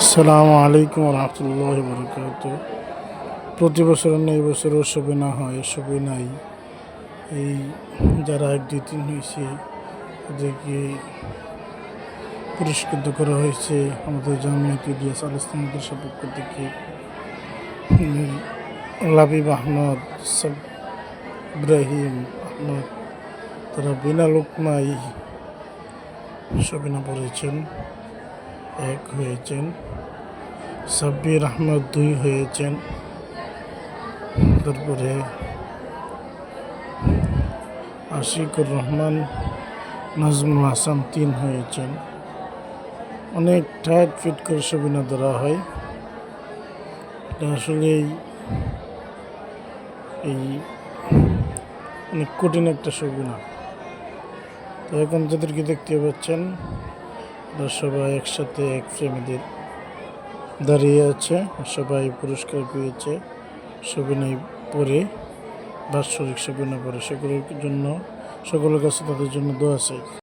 আসসালামু আলাইকুম রহমতুল্লাহ বরকাত। প্রতি বছর এই বছরও সবে না হয়, সবে নাই। এই যারা 1, 2, 3 হয়েছে ওদেরকে পুরস্কৃত করা হয়েছে আমাদের জামিয়াত ইলিয়াস আল ইসলাম মাদ্রাসার পক্ষ থেকে। লাবিব আহমদ, ইব্রাহিম আহমদ, তারা বিনা লোকমাই সবিনা পড়েছেন, 1 হয়েছেন। সাব্বির আহমদ 2 হয়েছেন। তারপরে আশিকুর রহমান, নাজমুল হাসান 3 হয়েছেন। অনেক টাইট ফিট করে সবিনা ধরা হয়। এটা আসলে এই অনেক কঠিন একটা সবিনা। তো এখন যাদেরকে দেখতে পাচ্ছেন ওরা সবাই একসাথে এক ফ্রেমে দাঁড়িয়ে আছে, সবাই পুরস্কার পেয়েছে সবিনয় পরে, বাৎসরিক সবিনয় পরে। সকলের কাছে তাদের জন্য দোয়া চাই।